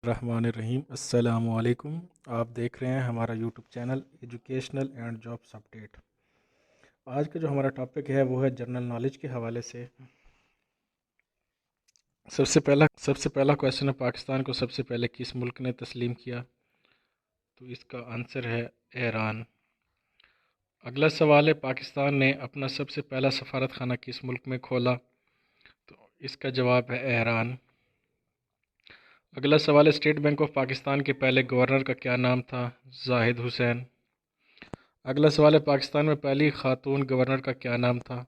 الرحمن الرحیم السلام علیکم۔ آپ دیکھ رہے ہیں ہمارا YouTube channel educational and jobs update. آج کا جو ہمارا ٹاپک ہے وہ ہے جنرل نالج کے حوالے سے۔ سب سے پہلا کویسچن ہے، پاکستان کو سب سے پہلے کس ملک نے تسلیم کیا؟ تو اس کا آنسر ہے ایران۔ اگلا سوال ہے، پاکستان نے اپنا سب سے پہلا سفارت خانہ کس ملک میں کھولا؟ تو اس کا جواب ہے ایران۔ اگلا سوال ہے، اسٹیٹ بینک آف پاکستان کے پہلے گورنر کا کیا نام تھا؟ زاہد حسین۔ اگلا سوال ہے، پاکستان میں پہلی خاتون گورنر کا کیا نام تھا؟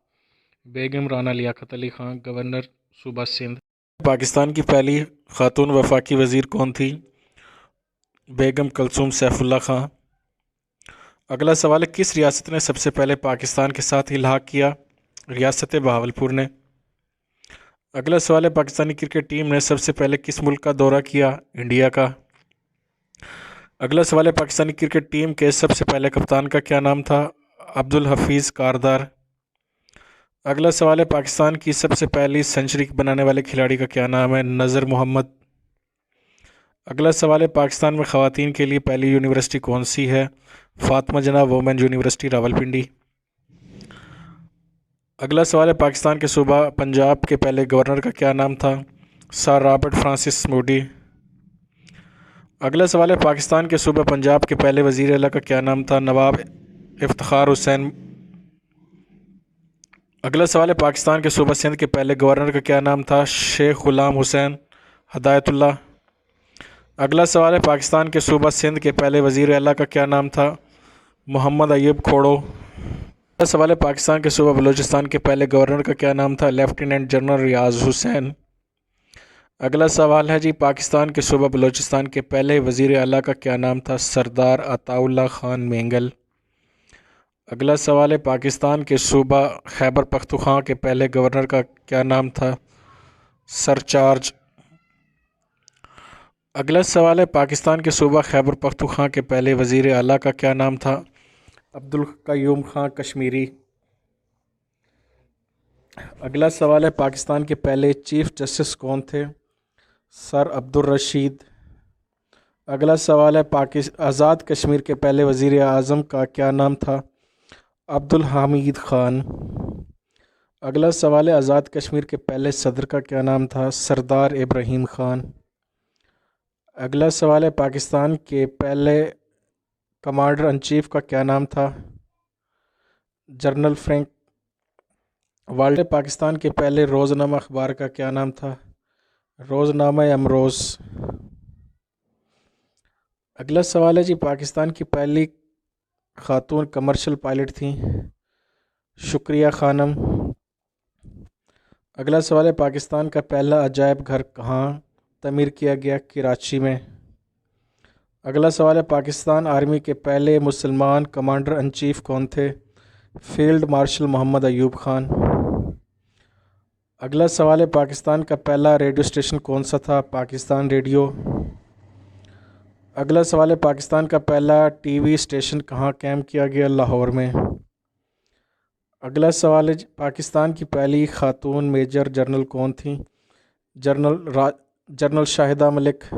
بیگم رانا لیاقت علی خان، گورنر صوبہ سندھ۔ پاکستان کی پہلی خاتون وفاقی وزیر کون تھی؟ بیگم کلثوم سیف اللہ خان۔ اگلا سوال ہے، کس ریاست نے سب سے پہلے پاکستان کے ساتھ الحاق کیا؟ ریاست بہاولپور نے۔ اگلا سوال ہے، پاکستانی کرکٹ ٹیم نے سب سے پہلے کس ملک کا دورہ کیا؟ انڈیا کا۔ اگلا سوال ہے، پاکستانی کرکٹ ٹیم کے سب سے پہلے کپتان کا کیا نام تھا؟ عبدالحفیظ کاردار۔ اگلا سوال ہے، پاکستان کی سب سے پہلی سنچری بنانے والے کھلاڑی کا کیا نام ہے؟ نذر محمد۔ اگلا سوال ہے، پاکستان میں خواتین کے لیے پہلی یونیورسٹی کون سی ہے؟ فاطمہ جناح وومن یونیورسٹی راولپنڈی۔ اگلا سوال ہے، پاکستان کے صوبہ پنجاب کے پہلے گورنر کا کیا نام تھا؟ سر رابرٹ فرانسس موڈی۔ اگلا سوال ہے، پاکستان کے صوبہ پنجاب کے پہلے وزیر اعلیٰ کا کیا نام تھا؟ نواب افتخار حسین۔ اگلا سوال ہے، پاکستان کے صوبہ سندھ کے پہلے گورنر کا کیا نام تھا؟ شیخ غلام حسین ہدایت اللہ۔ اگلا سوال ہے، پاکستان کے صوبہ سندھ کے پہلے وزیر اعلیٰ کا کیا نام تھا؟ محمد ایوب کھوڑو۔ اگلا سوال ہے، پاکستان کے صوبہ بلوچستان کے پہلے گورنر کا کیا نام تھا؟ لیفٹیننٹ جنرل ریاض حسین۔ اگلا سوال ہے جی، پاکستان کے صوبہ بلوچستان کے پہلے وزیر اعلیٰ کا کیا نام تھا؟ سردار عطا اللہ خان مینگل۔ اگلا سوال ہے، پاکستان کے صوبہ خیبر پختونخوا کے پہلے گورنر کا کیا نام تھا؟ سر چارج۔ اگلا سوال ہے، پاکستان کے صوبہ خیبر پختونخوا کے پہلے وزیر اعلیٰ کا کیا نام تھا؟ عبدالقیوم خان کشمیری۔ اگلا سوال ہے، پاکستان کے پہلے چیف جسٹس کون تھے؟ سر عبدالرشید۔ اگلا سوال ہے، آزاد کشمیر کے پہلے وزیر اعظم کا کیا نام تھا؟ عبدالحمید خان۔ اگلا سوال ہے، آزاد کشمیر کے پہلے صدر کا کیا نام تھا؟ سردار ابراہیم خان۔ اگلا سوال ہے، پاکستان کے پہلے کمانڈر ان چیف کا کیا نام تھا؟ General Frank walled. پاکستان کے پہلے روزنامہ اخبار کا کیا نام تھا؟ روزنامہ امروز۔ اگلا سوال ہے جی، پاکستان کی پہلی خاتون کمرشل پائلٹ تھیں؟ شکریہ خانم۔ اگلا سوال ہے، پاکستان کا پہلا عجائب گھر کہاں تعمیر کیا گیا؟ کراچی میں۔ اگلا سوال ہے، پاکستان آرمی کے پہلے مسلمان کمانڈر ان چیف کون تھے؟ فیلڈ مارشل محمد ایوب خان۔ اگلا سوال ہے، پاکستان کا پہلا ریڈیو اسٹیشن کون سا تھا؟ پاکستان ریڈیو۔ اگلا سوال ہے، پاکستان کا پہلا ٹی وی اسٹیشن کہاں قائم کیا گیا؟ لاہور میں۔ اگلا سوال ہے، پاکستان کی پہلی خاتون میجر جنرل کون تھیں؟ جنرل شاہدہ ملک۔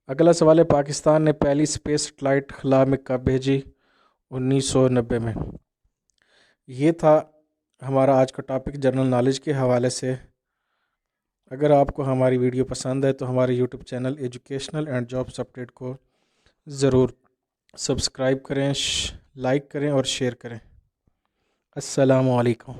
اگلا سوال ہے، پاکستان نے پہلی اسپیس سیٹلائٹ خلا میں کب بھیجی؟ 1990 میں۔ یہ تھا ہمارا آج کا ٹاپک جنرل نالج کے حوالے سے۔ اگر آپ کو ہماری ویڈیو پسند ہے تو ہمارے YouTube channel educational and jobs update کو ضرور سبسکرائب کریں، لائک کریں اور شیئر کریں۔ السلام علیکم۔